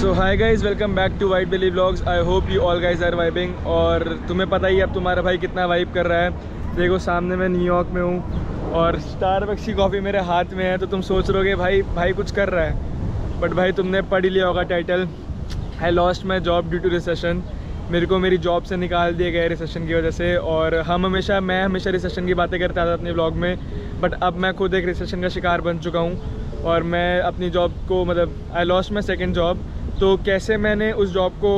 So hi guys, welcome back to white belly vlogs. I hope you all guys are vibing. और तुम्हें पता ही अब तुम्हारा भाई कितना वाइब कर रहा है। देखो सामने मैं न्यूयॉर्क में हूँ और स्टारबक्स की कॉफ़ी मेरे हाथ में है। तो तुम सोच रहोगे भाई कुछ कर रहा है, बट भाई तुमने पढ़ ही लिया होगा title, I lost my job due to recession. मेरे को मेरी जॉब से निकाल दिया गया रिसेशन की वजह से। और मैं हमेशा रिसेशन की बातें करता था अपने व्लॉग में, बट अब मैं खुद एक रिसेशन का शिकार बन चुका हूँ। और मैं अपनी जॉब को आई लॉस्ट माई सेकेंड जॉब। तो कैसे मैंने उस जॉब को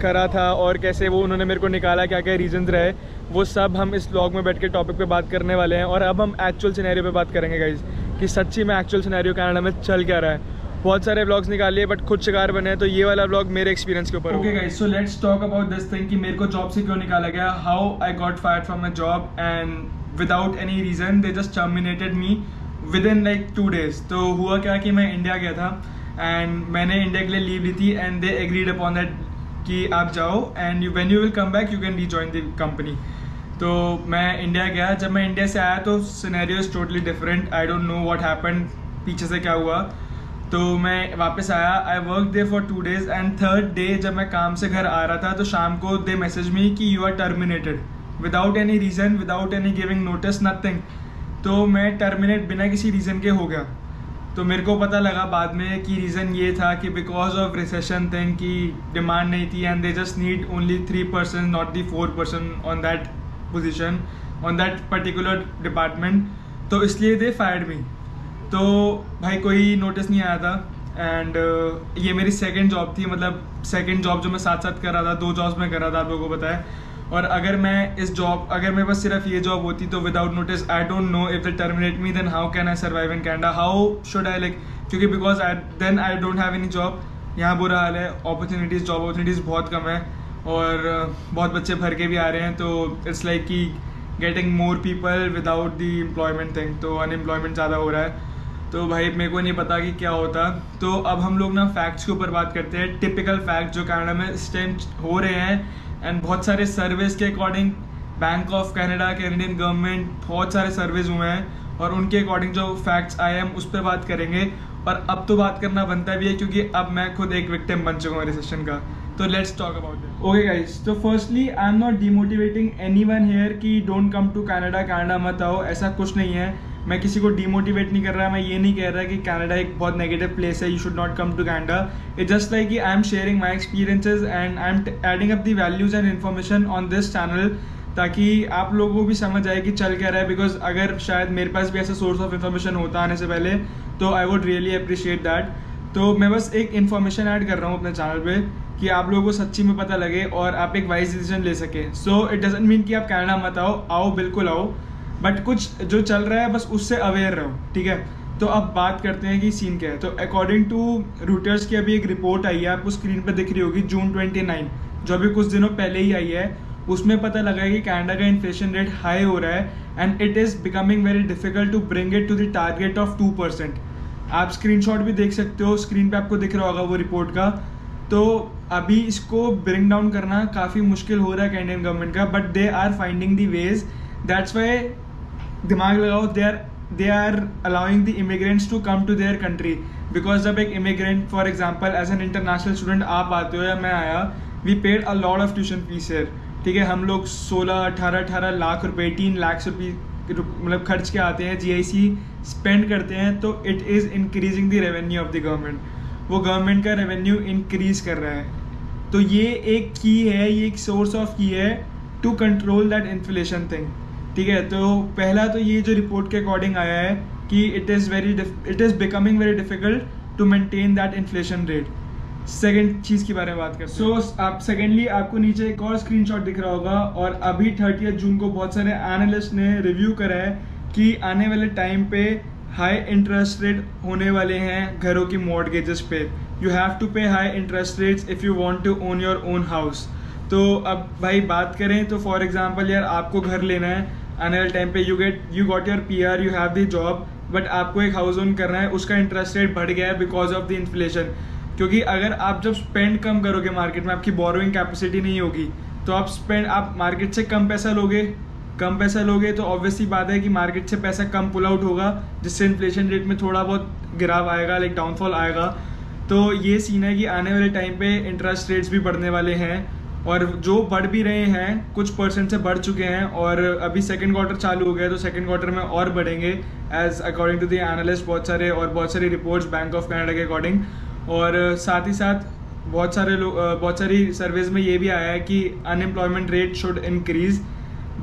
करा था और कैसे वो उन्होंने मेरे को निकाला, क्या क्या रीजंस रहे, वो सब हम इस व्लॉग में बैठ के टॉपिक पे बात करने वाले हैं। और अब हम एक्चुअल सिनेरियो पे बात करेंगे गाइज, कि सच्ची में एक्चुअल सिनेरियो कनाडा में चल क्या रहा है। बहुत सारे व्लॉग्स निकाल लिए बट खुद शिकार बने हैं, तो ये वाला व्लॉग मेरे एक्सपीरियंस के ऊपर। Okay guys, so let's talk about this thing कि मेरे को जॉब से क्यों निकाला गया, how I got fired from my job and without any reason they just terminated me within like 2 days। तो हुआ क्या कि मैं इंडिया गया था एंड मैंने इंडिया के लिए लीव ली थी and they agreed upon that कि आप जाओ and when you will come back you can rejoin the company. तो मैं इंडिया गया। जब मैं इंडिया से आया तो scenario is totally different. I don't know what happened, पीछे से क्या हुआ। तो मैं वापस आया, I work there for 2 days and third day जब मैं काम से घर आ रहा था तो शाम को दे मैसेज मी कि you are terminated without any reason, without any giving notice, nothing. तो मैं टर्मिनेट बिना किसी रीज़न के हो गया। तो मेरे को पता लगा बाद में कि रीज़न ये था कि बिकॉज ऑफ रिसेशन थिंग की डिमांड नहीं थी and they just need only 3% not the 4% on that position, on that particular department. तो इसलिए दे फायर्ड मी। तो भाई कोई नोटिस नहीं आया था एंड ये मेरी सेकंड जॉब थी, मतलब सेकंड जॉब जो मैं साथ साथ कर रहा था। 2 जॉब्स में कर रहा था, आप लोगों को पता है। और अगर मेरे पास सिर्फ ये जॉब होती तो without notice, I don't know if they terminate me then how can I survive in Canada, how should I like, क्योंकि because then I don't have any job. यहाँ बुरा हाल है, जॉब अपॉर्चुनिटीज़ बहुत कम है और बहुत बच्चे भर के भी आ रहे हैं। तो इट्स लाइक कि getting more people without the employment thing, तो अनएम्प्लॉयमेंट ज़्यादा हो रहा है। तो भाई मेरे को नहीं पता कि क्या होता। तो अब हम लोग ना फैक्ट्स के ऊपर बात करते हैं, टिपिकल फैक्ट जो कनाडा में इस टाइम हो रहे हैं। एंड बहुत सारे सर्वेज के according bank of Canada, Canadian government, बहुत सारे सर्वेज हुए हैं और उनके अकॉर्डिंग जो फैक्ट्स आए हम उस पर बात करेंगे। और अब तो बात करना बनता भी है क्योंकि अब मैं खुद एक विक्टिम बन चुका हूँ रिसेशन का। तो let's talk about it. Okay guys, तो firstly I am not demotivating anyone here कि डोंट कम टू कनाडा मत आओ, ऐसा कुछ नहीं है। मैं किसी को डिमोटिवेट नहीं कर रहा। मैं ये नहीं कह रहा कि कनाडा एक बहुत नेगेटिव प्लेस है, you should not come to Canada. It just like कि I am sharing my experiences and I am adding up the values and information on this channel, ताकि आप लोगों को भी समझ आए कि चल क्या रहा है। बिकॉज अगर शायद मेरे पास भी ऐसा सोर्स ऑफ इन्फॉर्मेशन होता आने से पहले तो I would really appreciate that. तो मैं बस एक इन्फॉर्मेशन ऐड कर रहा हूँ अपने चैनल पे कि आप लोगों को सच्ची में पता लगे और आप एक वाइज डिसीजन ले सके। सो इट डजंट मीन कि आप कनाडा मत आओ बिल्कुल आओ, बट कुछ जो चल रहा है बस उससे अवेयर रहो, ठीक है। तो अब बात करते हैं कि सीन क्या है। तो अकॉर्डिंग टू रूटर्स की अभी एक रिपोर्ट आई है, आपको स्क्रीन पर दिख रही होगी, जून 29, जो अभी कुछ दिनों पहले ही आई है। उसमें पता लगा है कि कनाडा का इन्फ्लेशन रेट हाई हो रहा है and it is becoming very difficult to bring it to the target of 2%। आप स्क्रीनशॉट भी देख सकते हो, स्क्रीन पे आपको दिख रहा होगा वो रिपोर्ट का। तो अभी इसको ब्रिंग डाउन करना काफ़ी मुश्किल हो रहा है कैनेडियन गवर्नमेंट का, but they are finding the ways. That's why दिमाग लगाओ, they are allowing the immigrants to come to their country. Because जब एक immigrant for example as an international student आप आते हो या मैं आया, we paid a lot of tuition fees है, ठीक है। हम लोग 16-18 लाख रुपए, 18 लाख रुपये मतलब खर्च के आते हैं, GIC स्पेंड करते हैं। तो it is increasing the revenue of the government, वो गवर्नमेंट का रेवेन्यू इंक्रीज कर रहा है। तो ये एक की है, ये एक सोर्स ऑफ की है to control that inflation thing, ठीक है। तो पहला तो ये जो रिपोर्ट के अकॉर्डिंग आया है कि it is becoming very difficult to maintain that inflation rate. Second चीज़ के बारे में बात करते हैं। आप सेकेंडली आपको नीचे एक और स्क्रीनशॉट दिख रहा होगा और अभी 30 जून को बहुत सारे एनालिस्ट ने रिव्यू करा है कि आने वाले टाइम पे हाई इंटरेस्ट रेट होने वाले हैं घरों की मॉर्गेजेस पे। You have to pay high interest rates if you want to own your own house. तो अब भाई बात करें तो फॉर एग्जांपल यार आपको घर लेना है आने वाले टाइम पे, you got your PR, you have the job, but आपको एक हाउस ओन करना है, उसका इंटरेस्ट रेट बढ़ गया है बिकॉज ऑफ द इन्फ्लेशन। क्योंकि अगर आप जब स्पेंड कम करोगे मार्केट में, आपकी बोरोइंग कैपेसिटी नहीं होगी, तो आप मार्केट से कम पैसा लोगे तो ऑब्वियसली बात है कि मार्केट से पैसा कम पुल आउट होगा, जिससे इन्फ्लेशन रेट में थोड़ा बहुत गिराव आएगा, लाइक डाउनफॉल आएगा। तो ये सीन है कि आने वाले टाइम पे इंटरेस्ट रेट्स भी बढ़ने वाले हैं, और जो बढ़ भी रहे हैं, कुछ परसेंट से बढ़ चुके हैं, और अभी सेकंड क्वार्टर चालू हो गया तो सेकंड क्वार्टर में और बढ़ेंगे as according to the analyst, बहुत सारी रिपोर्ट्स बैंक ऑफ कनाडा के अकॉर्डिंग। और साथ ही साथ बहुत सारी सर्वेज में ये भी आया है कि unemployment rate should increase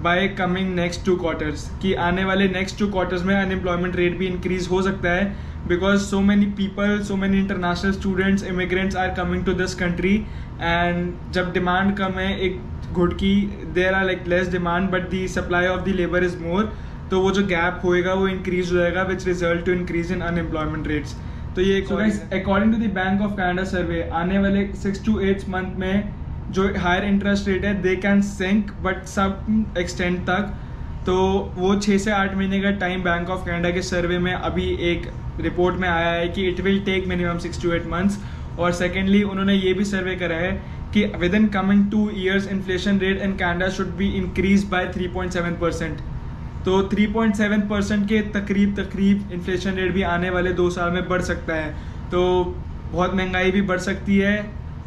by coming next 2 quarters, कि आने वाले नेक्स्ट 2 क्वार्टर्स में अनएम्प्लॉयमेंट रेट भी इंक्रीज हो सकता है, because so many people, so many international students, immigrants are coming to this country, and जब डिमांड कम है एक गुड की, there are like less demand but the supply of the labour is more, तो वो जो गैप होएगा वो इंक्रीज हो जाएगा, which result to increase in unemployment rates. तो ये according to the Bank of Canada survey, आने वाले 6 to 8 मंथ में जो हायर इंटरेस्ट रेट है दे कैन सिंक बट सब एक्सटेंड तक, तो वो 6 से 8 महीने का टाइम बैंक ऑफ कनाडा के सर्वे में अभी एक रिपोर्ट में आया है कि it will take minimum 6 to 8 months. और सेकेंडली उन्होंने ये भी सर्वे करा है कि within coming 2 years inflation rate in Canada should be increase by 3.7%। तो 3.7% के तकरीब इन्फ्लेशन रेट भी आने वाले 2 साल में बढ़ सकता है। तो बहुत महंगाई भी बढ़ सकती है,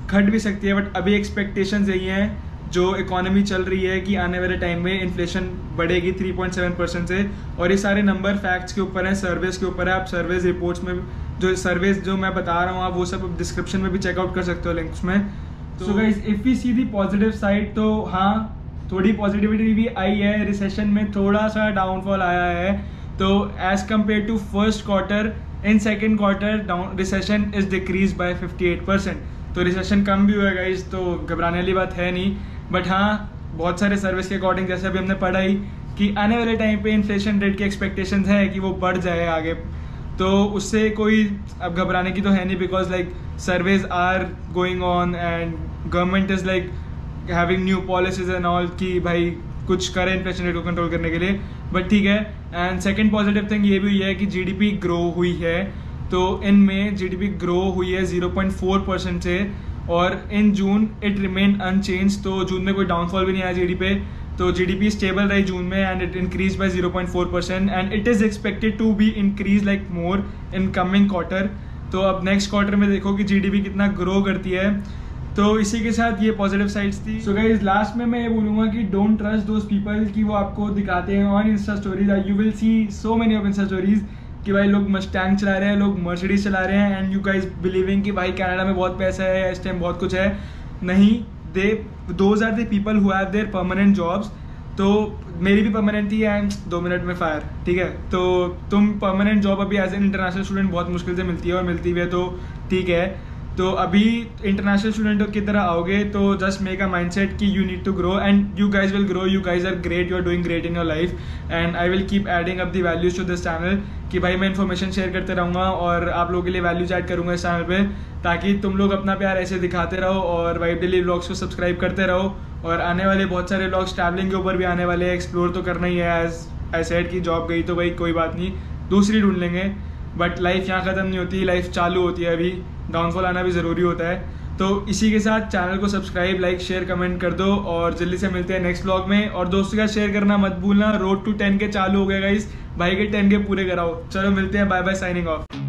घट भी सकती है, बट अभी एक्सपेक्टेशंस यही हैं जो इकोनॉमी चल रही है कि आने वाले टाइम में इन्फ्लेशन बढ़ेगी 3.7% से। और ये सारे नंबर फैक्ट्स के ऊपर हैं, सर्वेज के ऊपर है। आप सर्वेज रिपोर्ट्स में जो सर्वेज जो मैं बता रहा हूँ आप वो सब डिस्क्रिप्शन में भी चेकआउट कर सकते हो लिंक्स में। So guys if we see the positive side, तो हाँ थोड़ी पॉजिटिविटी भी आई है, रिसेशन में थोड़ा सा डाउनफॉल आया है। तो as compare to first quarter, in second quarter recession is decrease by 58%। तो रिसेशन कम भी हुआ गाइस, तो घबराने वाली बात है नहीं। बट हाँ बहुत सारे सर्विस के अकॉर्डिंग जैसे अभी हमने पढ़ा ही कि आने वाले टाइम पे इन्फ्लेशन रेट की एक्सपेक्टेशंस है कि वो बढ़ जाए आगे, तो उससे कोई अब घबराने की तो है नहीं, because like surveys are going on and government is like having new policies and all कि भाई कुछ करे इन्फ्लेशन रेट को कंट्रोल करने के लिए। बट ठीक है। एंड सेकेंड पॉजिटिव थिंग ये भी हुई है कि जीडीपी ग्रो हुई है। तो इन में जीडीपी ग्रो हुई है 0.4% से, और इन जून इट रिमेन अनचेंज। तो जून में कोई डाउनफॉल भी नहीं आया जीडीपी पे, तो जीडीपी स्टेबल रही जून में and it increase by 0.4% and it is expected to be increase like more in coming quarter. तो अब नेक्स्ट क्वार्टर में देखो कि जीडीपी कितना ग्रो करती है। तो इसी के साथ ये पॉजिटिव साइड्स थी। सो गाइस लास्ट में मैं ये बोलूँगा कि डोंट ट्रस्ट दोज पीपल कि वो आपको दिखाते हैं on Insta stories. You will see so many of Insta stories कि भाई लोग मस्टैंग चला रहे हैं, लोग मर्सिडीज चला रहे हैं, एंड यू गाइस बिलीविंग कि भाई कनाडा में बहुत पैसा है, इस टाइम बहुत कुछ है। नहीं, those are the people who have their permanent jobs. तो मेरी भी परमानेंट थी एंड 2 मिनट में फायर, ठीक है। तो तुम परमानेंट जॉब अभी एज एन इंटरनेशनल स्टूडेंट बहुत मुश्किल से मिलती है, और मिलती भी है तो ठीक है। तो अभी इंटरनेशनल स्टूडेंटों की तरह आओगे तो जस्ट मेक अ माइंडसेट कि you need to grow and you guys will grow, you guys are great, you are doing great in your life and I will keep adding up the values to this channel कि भाई मैं information share करते रहूँगा और आप लोगों के लिए वैल्यूज ऐड करूँगा इस चैनल पे, ताकि तुम लोग अपना प्यार ऐसे दिखाते रहो और वाइब डेली व्लॉग्स को सब्सक्राइब करते रहो। और आने वाले बहुत सारे व्लॉग्स ट्रैवलिंग के ऊपर भी आने वाले हैं, एक्सप्लोर तो करना ही है। एज आई सेड की जॉब गई तो भाई कोई बात नहीं, दूसरी ढूंढ लेंगे, बट लाइफ यहाँ ख़त्म नहीं होती, लाइफ चालू होती है। अभी डाउनफॉल आना भी ज़रूरी होता है। तो इसी के साथ चैनल को सब्सक्राइब, लाइक, शेयर, कमेंट कर दो और जल्दी से मिलते हैं नेक्स्ट व्लॉग में। और दोस्तों का शेयर करना मत भूलना। रोड टू 10 के चालू हो गया गाइस, भाई के 10 के पूरे कराओ। चलो मिलते हैं, बाय बाय, साइनिंग ऑफ।